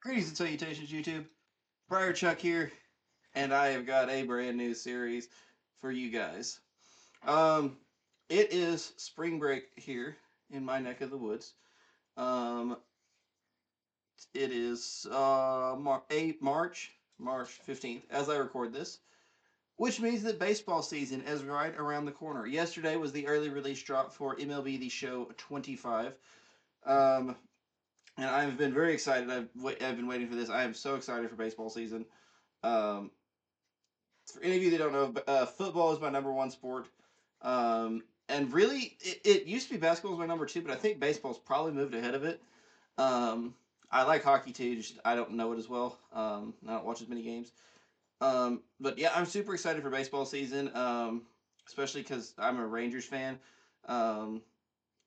Greetings and salutations, YouTube. Briar Chuck here, and I have got a brand new series for you guys. Um, it is spring break here in my neck of the woods. Um, it is March 15th, as I record this, which means that baseball season is right around the corner. Yesterday was the early release drop for MLB The Show 25. Um, and I've been very excited. I've been waiting for this. I am so excited for baseball season. Um, for any of you that don't know, football is my number one sport. And really, it used to be basketball was my number two, but I think baseball's probably moved ahead of it. Um, I like hockey too. Just I don't know it as well. I don't watch as many games. But yeah, I'm super excited for baseball season. Especially because I'm a Rangers fan. Um,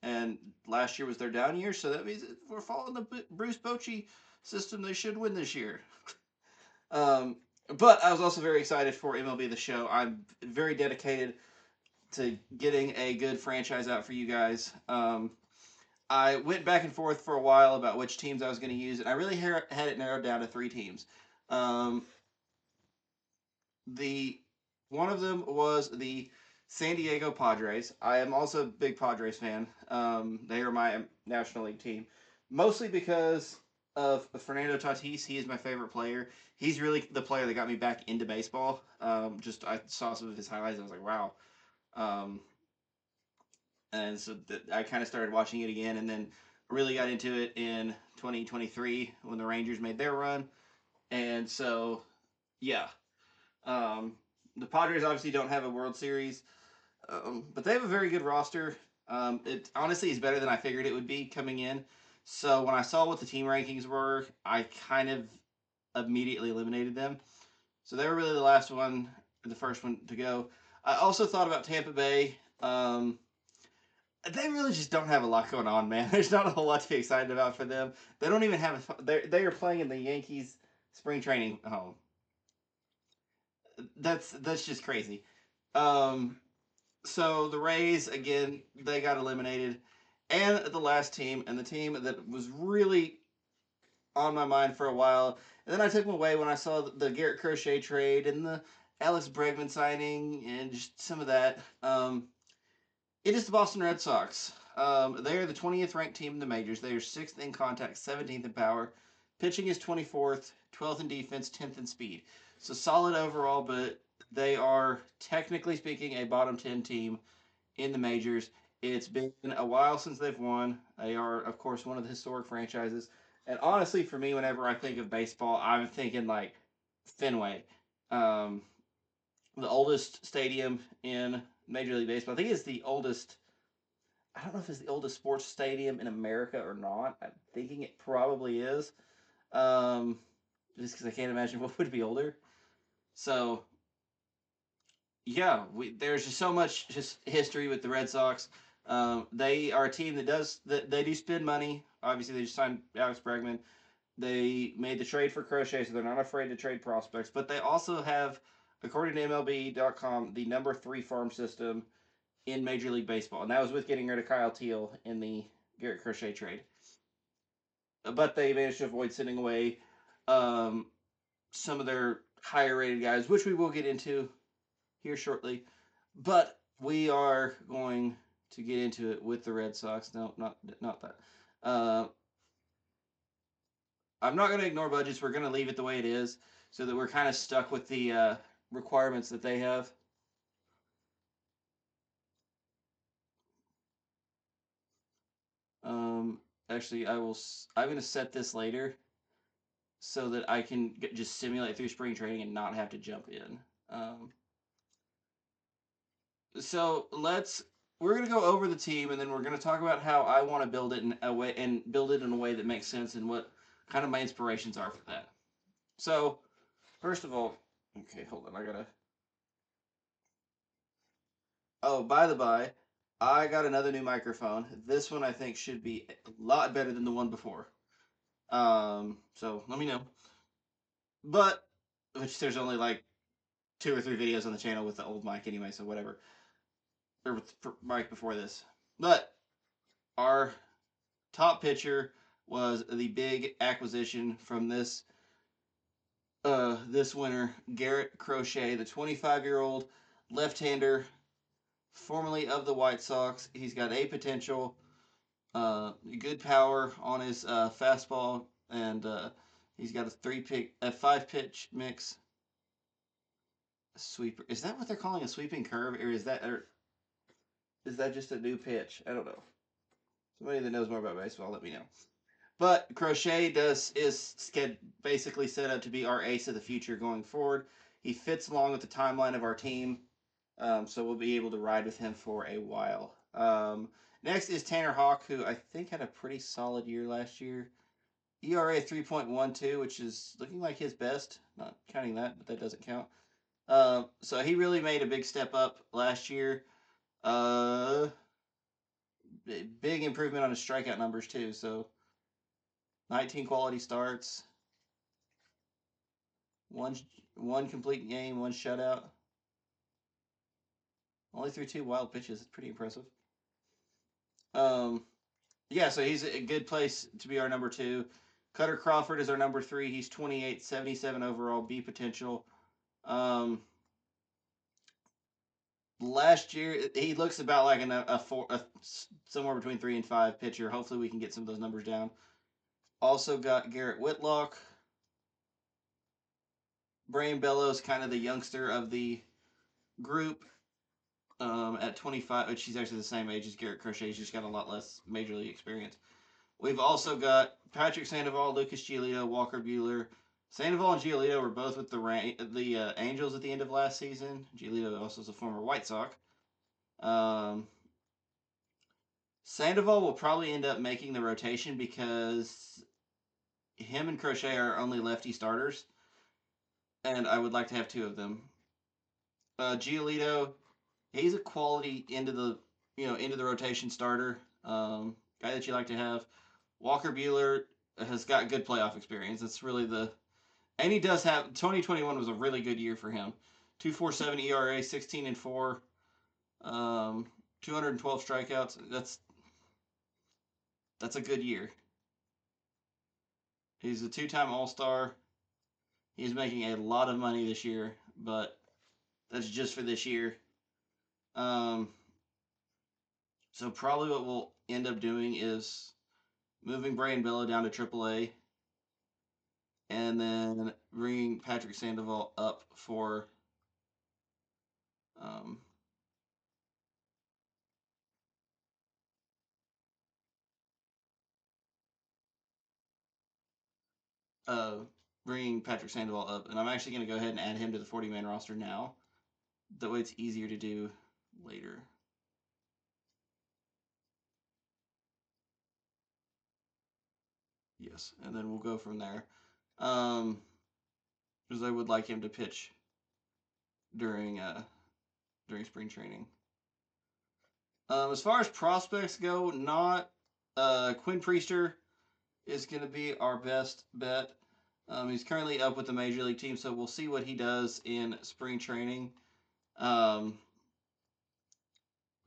and last year was their down year, so that means if we're following the Bruce Bochy system, they should win this year. Um, but I was also very excited for MLB The Show. I'm very dedicated to getting a good franchise out for you guys. I went back and forth for a while about which teams I was going to use, and I really had it narrowed down to three teams. Um, the One of them was the San Diego Padres. I am also a big Padres fan. They are my National League team, mostly because of Fernando Tatis. He is my favorite player. He's really the player that got me back into baseball. Just I saw some of his highlights. And I was like, wow. Um, and so I kind of started watching it again, and then really got into it in 2023 when the Rangers made their run. And so, yeah, um, the Padres obviously don't have a World Series, but they have a very good roster. It honestly is better than I figured it would be coming in. So when I saw what the team rankings were, I kind of immediately eliminated them. So they were really the last one, the first one to go. I also thought about Tampa Bay. They really just don't have a lot going on, man. There's not a whole lot to be excited about for them. They don't even have. They are playing in the Yankees spring training home. That's just crazy. Um, so the Rays again, they got eliminated, and the last team, and the team that was really on my mind for a while, and then I took them away when I saw the Garrett Crochet trade and the Alex Bregman signing and just some of that. It is the Boston Red Sox. They are the 20th ranked team in the majors. They are sixth in contact, 17th in power. Pitching is 24th, 12th in defense, 10th in speed. So solid overall, but they are technically speaking a bottom 10 team in the majors. It's been a while since they've won. They are, of course, one of the historic franchises. And honestly, for me, whenever I think of baseball, I'm thinking like Fenway, um, the oldest stadium in Major League Baseball. I think it's the oldest. I don't know if it's the oldest sports stadium in America or not. I'm thinking it probably is. Um, just because I can't imagine what would be older. So yeah, there's just so much just history with the Red Sox. They are a team that they do spend money. Obviously, they just signed Alex Bregman. They made the trade for Crochet, so they're not afraid to trade prospects. But they also have, according to MLB.com, the number three farm system in Major League Baseball, and that was with getting rid of Kyle Teal in the Garrett Crochet trade. But they managed to avoid sending away um, some of their higher rated guys, which we will get into here shortly. But we are going to get into it with the Red Sox. No, not that. Uh, I'm not going to ignore budgets. We're going to leave it the way it is, so that we're kind of stuck with the requirements that they have. Um, Actually, I'm going to set this later so that I can just simulate through spring training and not have to jump in. Um, so we're gonna go over the team and then we're gonna talk about how I want to build it in a way and build it in a way that makes sense and what kind of my inspirations are for that. So first of all, okay, hold on, I gotta. Oh, by the by, I got another new microphone. This one I think should be a lot better than the one before. So let me know. But which there's only like two or three videos on the channel with the old mic anyway, so whatever. Or with mic before this. But our top pitcher, was the big acquisition from this winter, Garrett Crochet, the 25-year-old left-hander, formerly of the White Sox. He's got a potential, good power on his fastball, and he's got a 5-pitch mix sweeper. Is that what they're calling a sweeping curve, or is that just a new pitch? I don't know. Somebody that knows more about baseball, let me know. But Crochet is basically set up to be our ace of the future going forward. He fits along with the timeline of our team, so we'll be able to ride with him for a while. Next is Tanner Hawk, who I think had a pretty solid year last year. ERA 3.12, which is looking like his best. Not counting that, but that doesn't count. So he really made a big step up last year. Uh, Big improvement on his strikeout numbers too. So 19 quality starts, one one complete game, one shutout. Only threw 2 wild pitches. It's pretty impressive. Um, yeah, so he's a good place to be our number 2. Cutter Crawford is our number 3. He's 28, 77 overall, B potential. Um, Last year he looks about like somewhere between 3 and 5 pitcher. Hopefully we can get some of those numbers down. Also got Garrett Whitlock. Brain Bellows, kind of the youngster of the group, at 25, which she's actually the same age as Garrett Crochet. She's just got a lot less major league experience. We've also got Patrick Sandoval, Lucas Giolito, Walker Buehler. Sandoval and Giolito were both with the Angels at the end of last season. Giolito also is a former White Sox. Um, Sandoval will probably end up making the rotation because him and Crochet are only lefty starters, and I would like to have 2 of them. Giolito, he's a quality into the rotation starter, guy that you like to have. Walker Buehler has got good playoff experience. That's really and he does have. 2021 was a really good year for him. 2.47 ERA, 16-4, 212 strikeouts. That's a good year. He's a 2-time All-Star. He's making a lot of money this year, but that's just for this year. Um, so probably what we'll end up doing is moving Brain Bello down to AAA, and then bringing Patrick Sandoval up for um, uh, bringing Patrick Sandoval up, and I'm actually going to go ahead and add him to the 40-man roster now. That way, it's easier to do later. Yes, and then we'll go from there. Um, because I would like him to pitch during during spring training. As far as prospects go, not Quinn Priester is going to be our best bet. He's currently up with the major league team, so we'll see what he does in spring training. Um,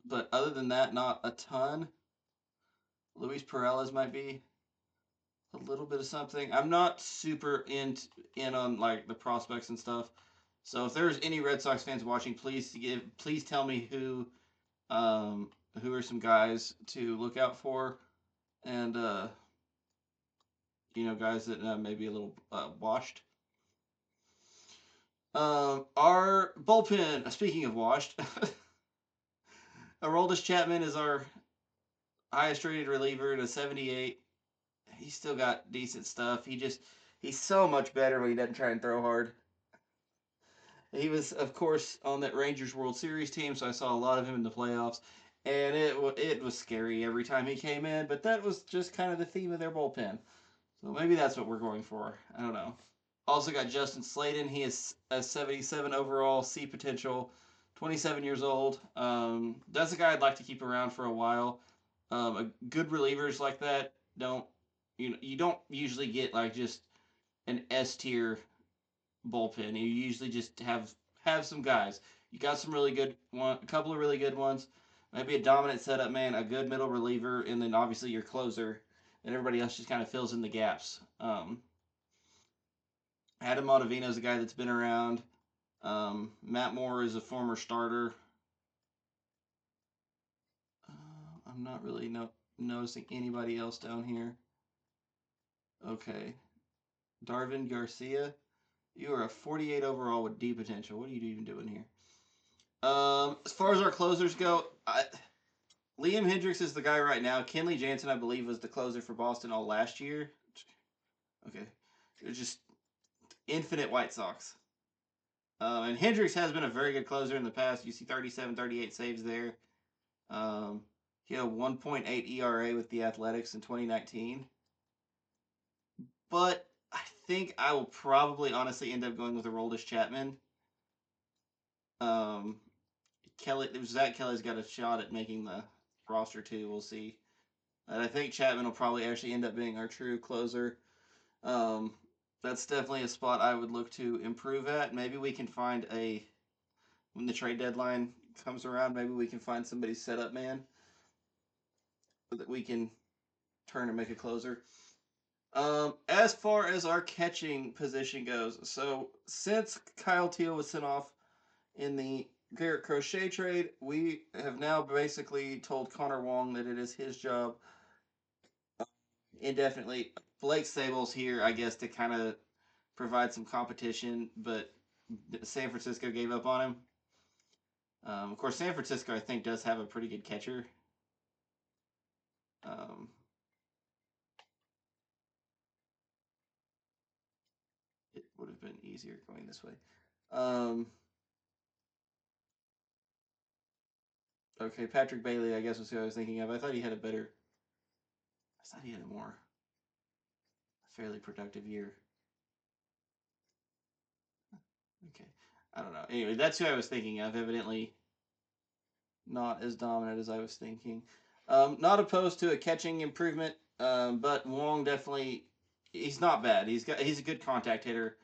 but other than that, not a ton. Luis Perales might be a little bit of something. I'm not super in on like the prospects and stuff. So if there's any Red Sox fans watching, please tell me um, who are some guys to look out for, and guys that may be a little washed. Our bullpen. Speaking of washed, Aroldis Chapman is our highest rated reliever at a 78. He's still got decent stuff. He's so much better when he doesn't try and throw hard. He was, of course, on that Rangers World Series team, so I saw a lot of him in the playoffs, and it was scary every time he came in. But that was just kind of the theme of their bullpen. So maybe that's what we're going for. I don't know. Also got Justin Slayton. He is a 77 overall, C potential, 27 years old. That's a guy I'd like to keep around for a while. Good relievers like that you don't usually get like just an S tier bullpen. You usually just have some guys. You got some really good a couple of really good ones. Maybe a dominant setup man, a good middle reliever, and then obviously your closer. and everybody else just kind of fills in the gaps. Adam Ottavino is a guy that's been around. Matt Moore is a former starter. I'm not really noticing anybody else down here. Okay. Darvin Garcia, you are a 48 overall with D potential. What are you even doing here? As far as our closers go, Liam Hendricks is the guy right now. Kenley Jansen, I believe, was the closer for Boston all last year. Okay. It's just infinite White Sox. And Hendricks has been a very good closer in the past. You see 37, 38 saves there. He had a 1.8 ERA with the Athletics in 2019. But I think I will probably honestly end up going with Aroldis Chapman. Zach Kelly's got a shot at making the roster too. We'll see. And I think Chapman will probably actually end up being our true closer. That's definitely a spot I would look to improve at. Maybe we can find when the trade deadline comes around, maybe we can find somebody's setup man that we can turn and make a closer. As far as our catching position goes, so since Kyle Teal was sent off in the Garrett Crochet trade, we have now basically told Connor Wong that it is his job indefinitely. Blake Sable's here, I guess, to kind of provide some competition, but San Francisco gave up on him. Of course, San Francisco, I think, does have a pretty good catcher. It would have been easier going this way. Okay, Patrick Bailey, I guess was who I was thinking of. I thought he had a more fairly productive year. Okay, I don't know. Anyway, that's who I was thinking of. Evidently, not as dominant as I was thinking. Not opposed to a catching improvement, but Wong definitely he's not bad. He's a good contact hitter,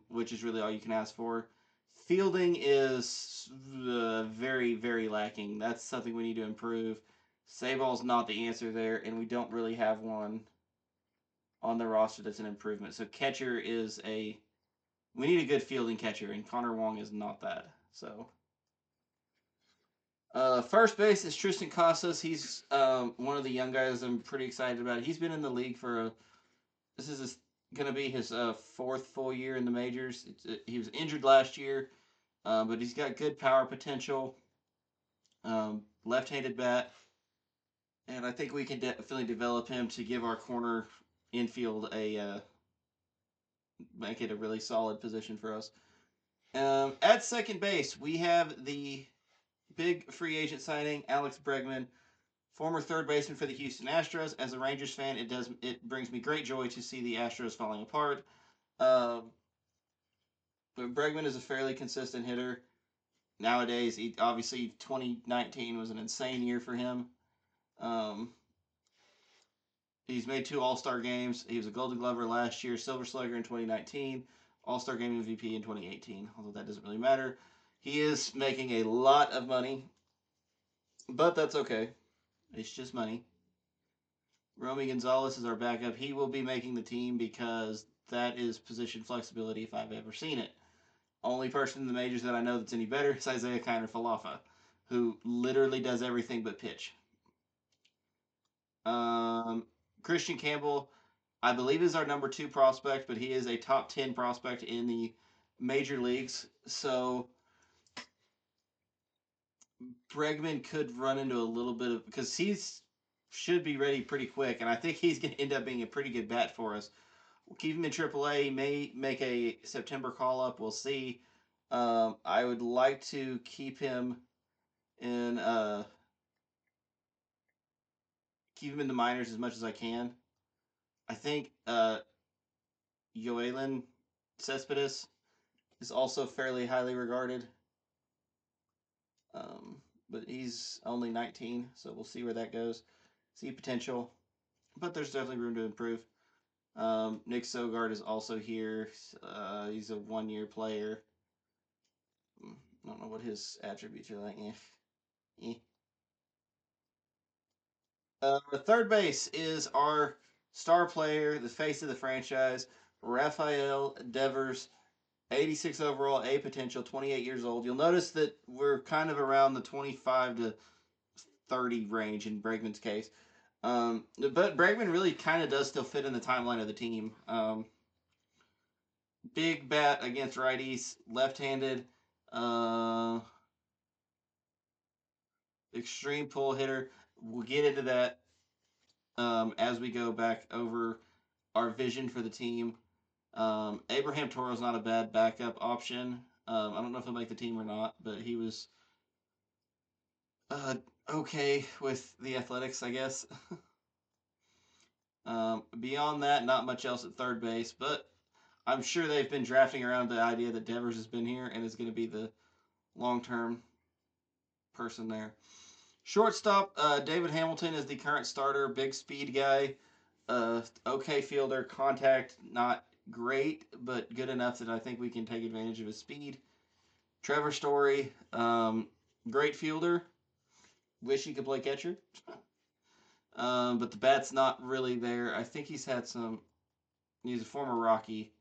which is really all you can ask for. Fielding is very, very lacking. That's something we need to improve. Sayball's not the answer there, and we don't really have one on the roster that's an improvement. So catcher is we need a good fielding catcher, and Connor Wong is not that. So first base is Tristan Casas. He's one of the young guys I'm pretty excited about. He's been in the league for this is going to be his fourth full year in the majors. He was injured last year, but he's got good power potential. Left-handed bat, and I think we can definitely develop him to give our corner infield make it a really solid position for us. At second base, we have the big free agent signing, Alex Bregman, former third baseman for the Houston Astros. As a Rangers fan, it brings me great joy to see the Astros falling apart. Bregman is a fairly consistent hitter. Nowadays, obviously 2019 was an insane year for him. He's made 2 All-Star games. He was a Golden Glover last year, Silver Slugger in 2019, All-Star Game MVP in 2018, although that doesn't really matter. He is making a lot of money, but that's okay. It's just money. Romy Gonzalez is our backup. He will be making the team because that is position flexibility if I've ever seen it. Only person in the majors that I know that's any better is Isaiah Kiner Falefa, who literally does everything but pitch. Christian Campbell, I believe, is our number 2 prospect, but he is a top 10 prospect in the major leagues. So Bregman could run into a little bit of because he's should be ready pretty quick, and I think he's going to end up being a pretty good bat for us. We'll keep him in AAA. He may make a September call up. We'll see. I would like to keep him in the minors as much as I can. I think Yoelin Cespedes is also fairly highly regarded. But he's only 19, so we'll see where that goes. See potential, but there's definitely room to improve. Nick Sogard is also here. He's a 1-year player. I don't know what his attributes are like. Third base is our star player, the face of the franchise, Rafael Devers, 86 overall, A potential, 28 years old. You'll notice that we're kind of around the 25 to 30 range in Bregman's case. But Bregman really kind of does still fit in the timeline of the team. Big bat against righties, left-handed, uh, extreme pull hitter. We'll get into that as we go back over our vision for the team. Abraham Toro's not a bad backup option. I don't know if he'll make the team or not, but he was uh, okay with the Athletics, I guess. Beyond that, not much else at third base, but I'm sure they've been drafting around the idea that Devers has been here and is going to be the long term person there. Shortstop, David Hamilton is the current starter, big speed guy, okay fielder, contact not great, but good enough that I think we can take advantage of his speed. Trevor Story, great fielder. Wish he could play catcher. But the bat's not really there. I think he's had some. He's a former Rocky.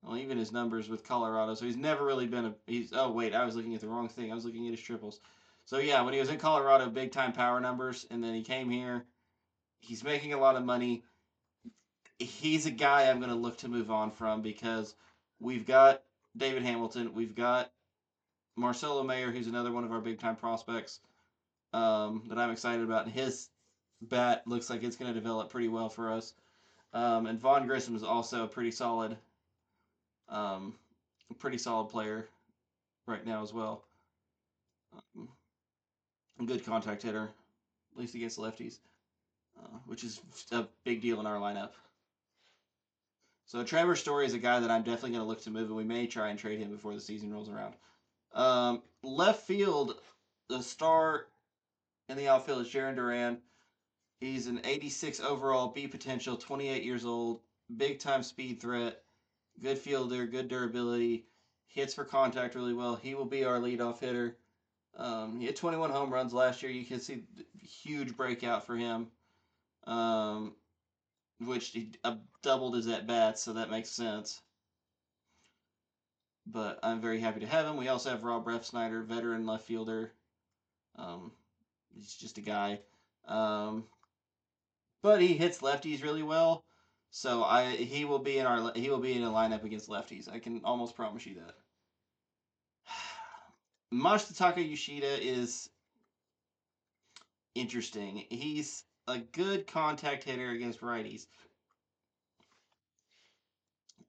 Well, even his numbers with Colorado, so he's never really been a. He's. Oh wait, I was looking at the wrong thing. I was looking at his triples. So yeah, when he was in Colorado, big time power numbers, and then he came here. He's making a lot of money. He's a guy I'm going to look to move on from because we've got David Hamilton, we've got Marcelo Mayer, who's another one of our big time prospects that I'm excited about. And his bat looks like it's going to develop pretty well for us. And Vaughn Grissom is also um, a pretty solid player right now as well. Um, a good contact hitter, at least against lefties, which is a big deal in our lineup. So Trevor Story is a guy that I'm definitely going to look to move, and we may try and trade him before the season rolls around. Left field, the star in the outfield is Jaron Duran. He's an 86 overall, B potential, 28 years old, big time speed threat, good fielder, good durability, hits for contact really well. He will be our leadoff hitter. He had 21 home runs last year. You can see huge breakout for him, which he doubled his at bats, so that makes sense. But I'm very happy to have him. We also have Rob Refsnyder, veteran left fielder. Um, he's just a guy. Um, but he hits lefties really well. So he will be in a lineup against lefties. I can almost promise you that. Masataka Yoshida is interesting. He's a good contact hitter against righties.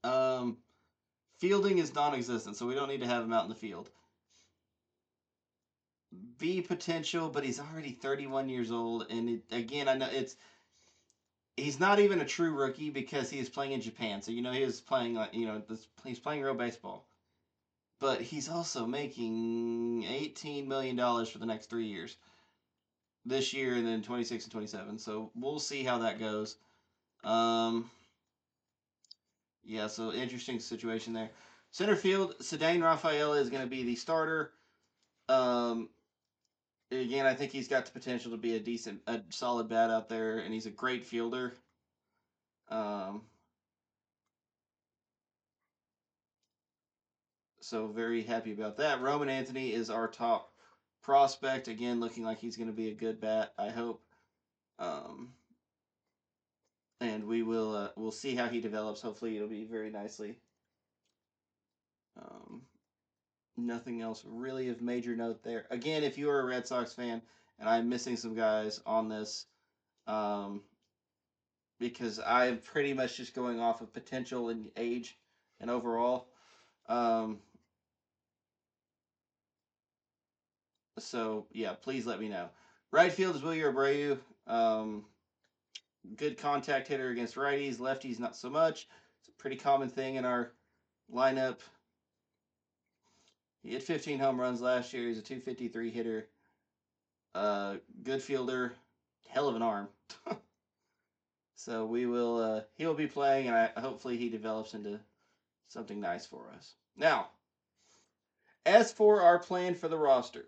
Um, Fielding is non-existent, so we don't need to have him out in the field. B potential, but he's already 31 years old, and again, I know he's not even a true rookie because he is playing in Japan. So he was playing he's playing real baseball. But he's also making $18 million for the next 3 years. This year and then 26 and 27. So we'll see how that goes. Um, yeah, so interesting situation there. Center field, Cedane Rafael is going to be the starter. Um, Again, I think he's got the potential to be a solid bat out there, and he's a great fielder. Um, So very happy about that. Roman Anthony is our top prospect. Again, looking like he's going to be a good bat. I hope. Um, and we'll see how he develops. Hopefully, it'll be very nicely. Um, Nothing else really of major note there. Again, if you are a Red Sox fan, and I'm missing some guys on this, um, because I'm pretty much just going off of potential and age and overall. Um, so yeah, please let me know. Right field is Wilyer Abreu. Good contact hitter against righties, lefties not so much. It's a pretty common thing in our lineup. He had 15 home runs last year. He's a 253 hitter. Good fielder, hell of an arm. So he will be playing, and hopefully he develops into something nice for us. Now, as for our plan for the roster,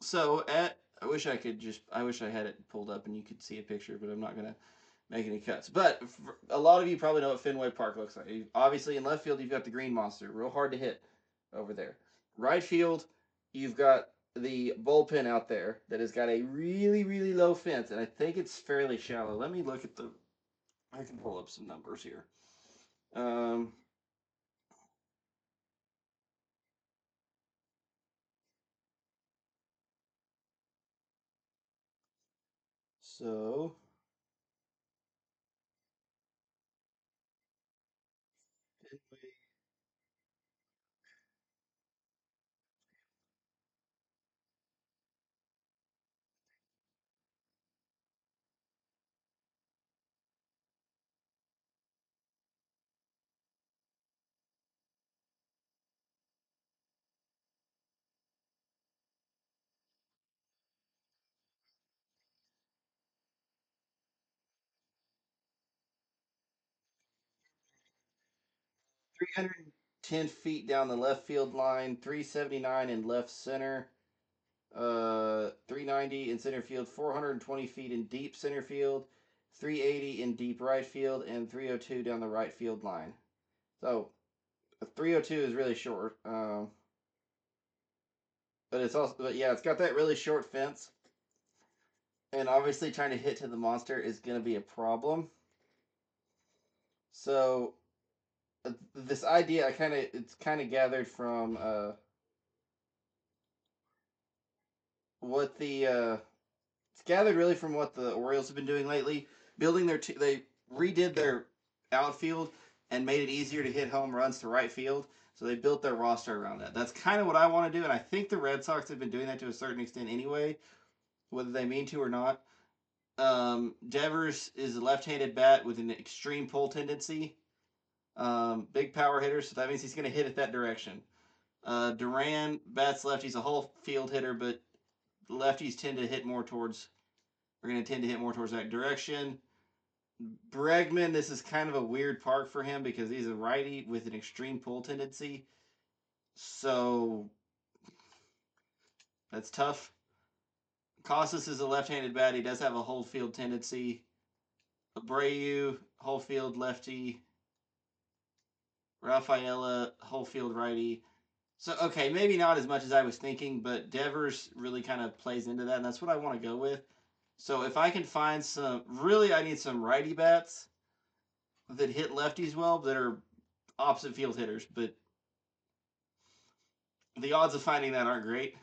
so at I wish I could just. I wish I had it pulled up and you could see a picture, but I'm not gonna make any cuts. But a lot of you probably know what Fenway Park looks like. Obviously, in left field, you've got the green monster, real hard to hit over there. Right field, you've got the bullpen out there that has got a really, really low fence, and I think it's fairly shallow. Let me look at the. I can pull up some numbers here. Um, so Fenway 310 feet down the left field line, 379 in left center, 390 in center field, 420 feet in deep center field, 380 in deep right field, and 302 down the right field line. So 302 is really short, but it's also, but yeah, it's got that really short fence, and obviously trying to hit to the monster is going to be a problem. So this idea, it's kind of gathered from what the it's gathered really from what the Orioles have been doing lately, building they redid their outfield and made it easier to hit home runs to right field. So they built their roster around that. That's kind of what I want to do, and I think the Red Sox have been doing that to a certain extent anyway, whether they mean to or not. Devers is a left-handed bat with an extreme pull tendency. Big power hitter, so that means he's going to hit it that direction. Duran bats left. He's a whole field hitter, but lefties tend to hit more towards. We're going to tend to hit more towards that direction. Bregman, this is kind of a weird park for him because he's a righty with an extreme pull tendency. So that's tough. Costas is a left-handed bat. He does have a whole field tendency. Abreu, whole field lefty. Rafaela, whole field righty. So okay, maybe not as much as I was thinking, but Devers really kind of plays into that, and that's what I want to go with. So if I can find some, really, I need some righty bats that hit lefties well, that are opposite field hitters. But the odds of finding that aren't great.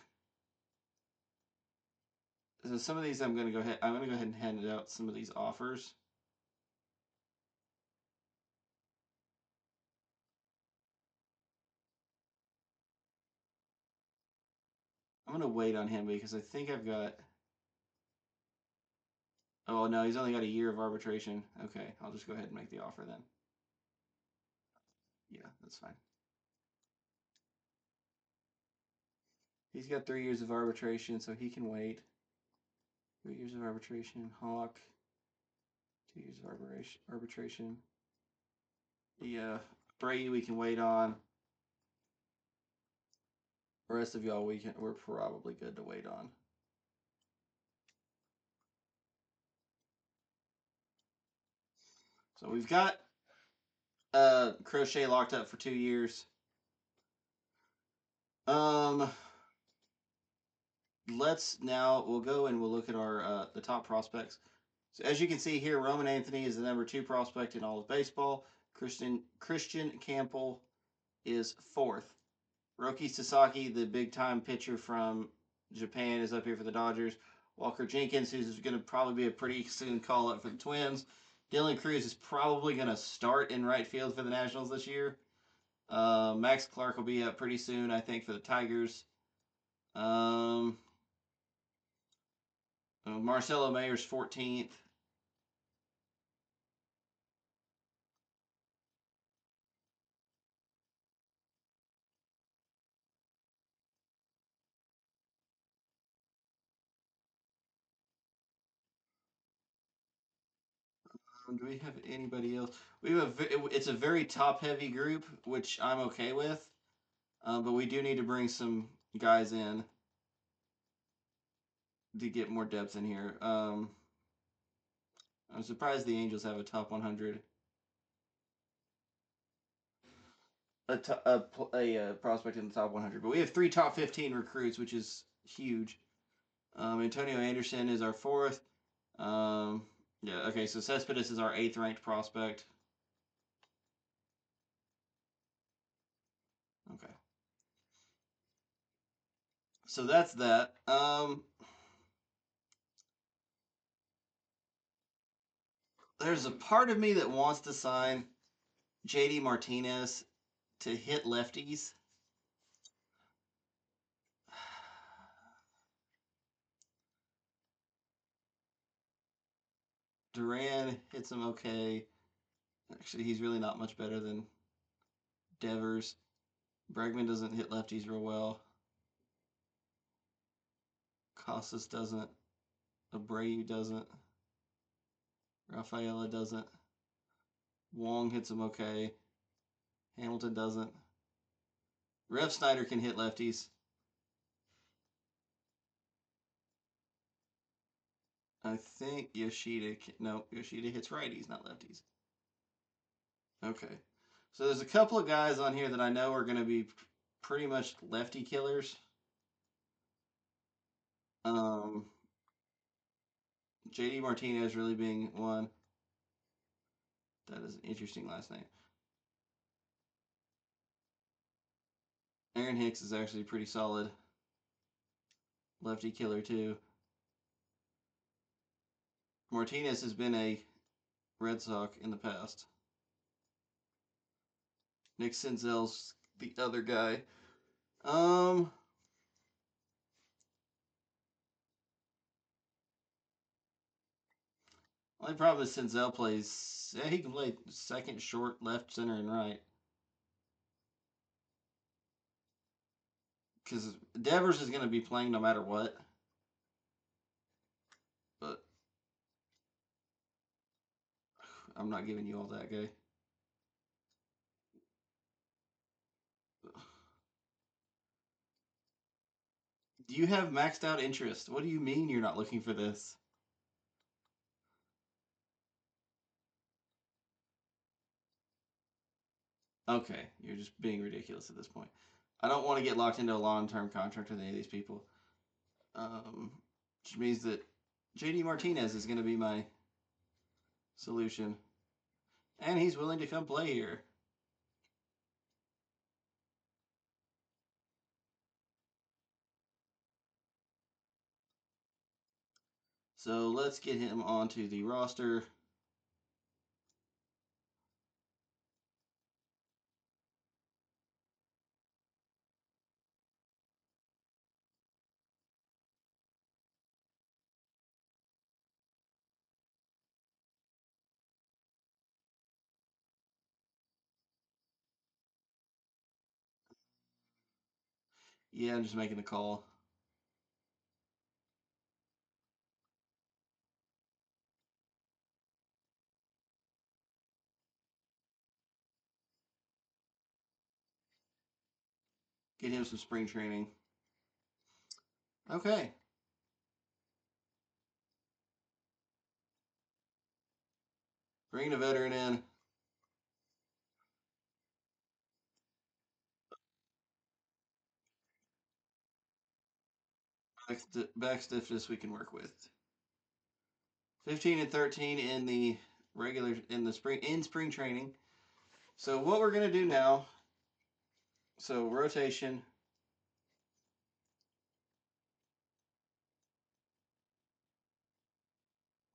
So some of these I'm going to go ahead. I'm going to go ahead and hand out some of these offers. I'm going to wait on him because I think I've got. Oh no, he's only got a year of arbitration. Okay, I'll just go ahead and make the offer then. Yeah, that's fine. He's got 3 years of arbitration, so he can wait. 3 years of arbitration. Hawk. 2 years of arbitration. Yeah, Brady we can wait on. The rest of y'all we're probably good to wait on. So we've got Crochet locked up for 2 years. Um, we'll go and we'll look at our the top prospects. So as you can see here, Roman Anthony is the number 2 prospect in all of baseball. Christian Campbell is 4th. Roki Sasaki, the big time pitcher from Japan, is up here for the Dodgers. Walker Jenkins, who's going to probably be a pretty soon call up for the Twins. Dylan Cruz is probably going to start in right field for the Nationals this year. Max Clark will be up pretty soon, I think, for the Tigers. Um, Marcelo Mayer's 14th. Do we have anybody else? It's a very top heavy group, which I'm okay with. But we do need to bring some guys in to get more depth in here. I'm surprised the Angels have a top 100, a prospect in the top 100, but we have three top 15 recruits, which is huge. Antonio Anderson is our fourth. Um, yeah, okay, so Cespedes is our eighth ranked prospect. Okay. So that's that. There's a part of me that wants to sign JD Martinez to hit lefties. Duran hits him okay. Actually, he's really not much better than Devers. Bregman doesn't hit lefties real well. Casas doesn't. Abreu doesn't. Rafaela doesn't. Wong hits him okay. Hamilton doesn't. Rev Snyder can hit lefties. I think Yoshida. No, Yoshida hits righties, not lefties. Okay. So there's a couple of guys on here that I know are going to be pretty much lefty killers. Um, JD Martinez really being one. That is an interesting last name. Aaron Hicks is actually pretty solid lefty killer too. Martinez has been a Red Sox in the past. Nick Senzel's the other guy. Um, only problem is Senzel plays. Yeah, he can play second, short, left, center, and right. Because Devers is going to be playing no matter what. But I'm not giving you all that, guy. You have maxed out interest. What do you mean you're not looking for this? Okay, you're just being ridiculous at this point. I don't want to get locked into a long-term contract with any of these people. Which means that JD Martinez is going to be my solution, and he's willing to come play here. So let's get him onto the roster. Yeah, I'm just making the call. Get him some spring training. Okay. Bringing a veteran in. Back stiffness we can work with. 15 and 13 in the spring training. So what we're gonna do now? So rotation.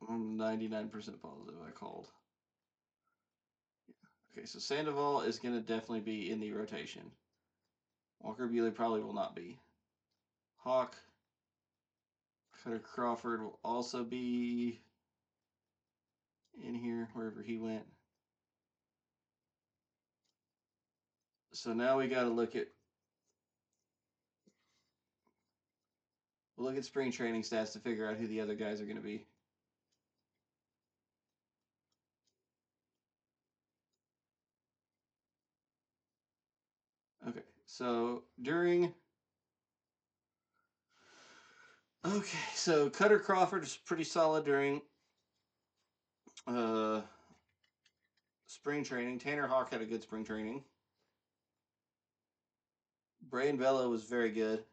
I'm 99% positive I called. Okay, so Sandoval is gonna definitely be in the rotation. Walker Buehler probably will not be. Hawk, Cutter Crawford will also be in here wherever he went. So now we got to look at spring training stats to figure out who the other guys are going to be. Okay, so during Okay, so Cutter Crawford is pretty solid during uh, spring training. Tanner Hawk had a good spring training. Braden Bello was very good.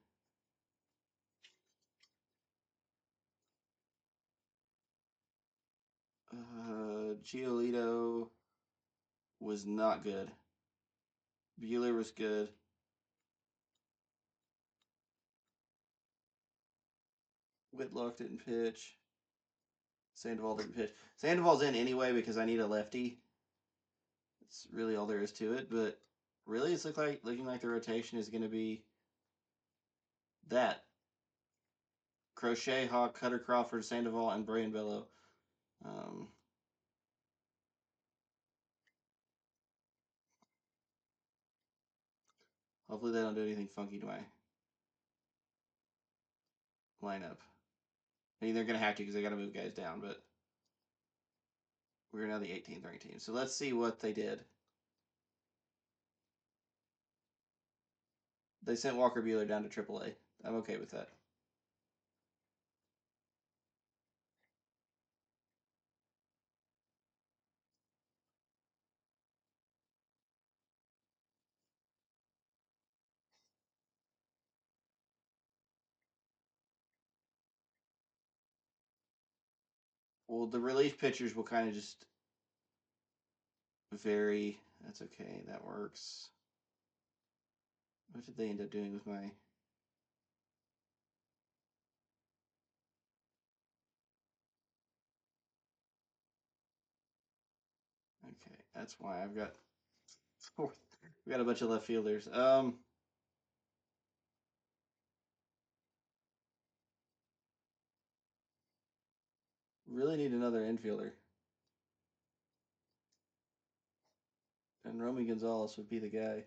Giolito was not good. Bueller was good. Whitlock didn't pitch. Sandoval didn't pitch. Sandoval's in anyway because I need a lefty. That's really all there is to it. But really, it's looking like the rotation is going to be that Crochet, Hawk, Cutter Crawford, Sandoval, and Braden Bello. Um, Hopefully, they don't do anything funky to my lineup. I mean, they're going to have to because they got to move guys down. But we're now the 18th ranked team. So let's see what they did. They sent Walker Bueller down to AAA. I'm okay with that. Well, the relief pitchers will kind of just vary. That's okay. That works. What did they end up doing with my? Okay, that's why I've got fourth. We got a bunch of left fielders. Really need another infielder, and Romy Gonzalez would be the guy.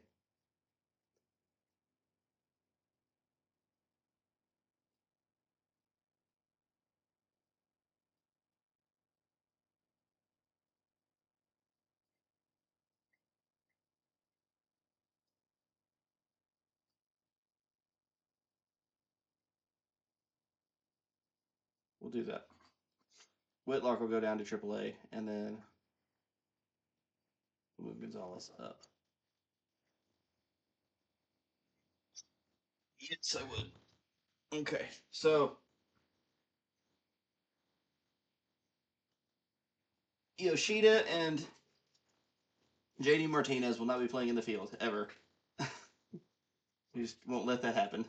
We'll do that. Whitlock will go down to AAA, and then we'll move Gonzalez up. Yes, I would. Okay, so Yoshida and JD Martinez will not be playing in the field ever. We just won't let that happen.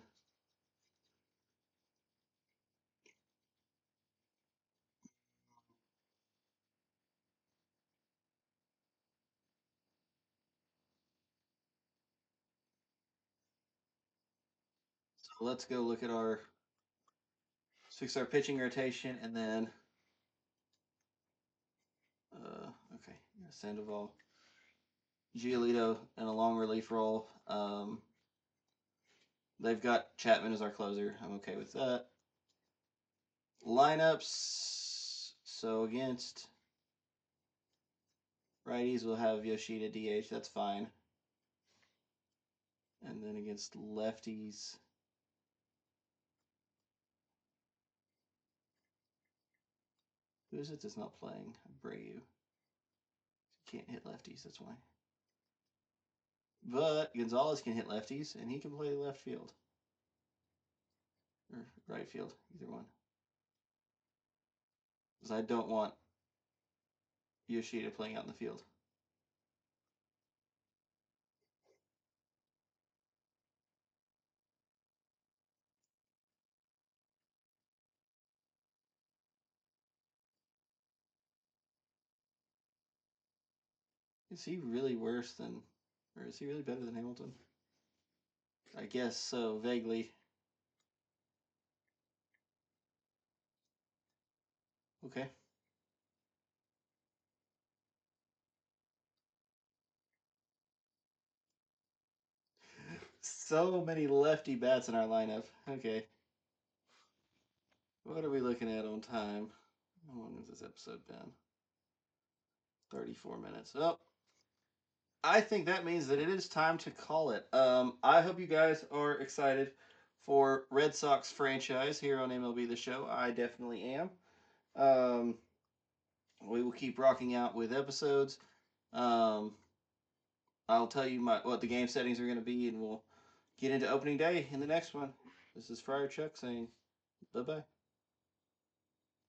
So let's go look at fix our pitching rotation, and then okay, Sandoval, Giolito, and a long relief role. They've got Chapman as our closer. I'm okay with that. Lineups. So against righties, we'll have Yoshida DH. That's fine. And then against lefties, who is it that's not playing? Abreu. Can't hit lefties. That's why. But Gonzalez can hit lefties, and he can play left field or right field, either one. Because I don't want Yoshida playing out in the field. Is he really worse than, or is he really better than Hamilton? I guess so, vaguely. Okay. So many lefty bats in our lineup. Okay. What are we looking at on time? How long has this episode been? 34 minutes. Oh, I think that means that it is time to call it. I hope you guys are excited for Red Sox franchise here on MLB The Show. I definitely am. Um, we will keep rocking out with episodes. Um, I'll tell you what the game settings are going to be, and we'll get into opening day in the next one. This is Friar Chuck saying bye bye.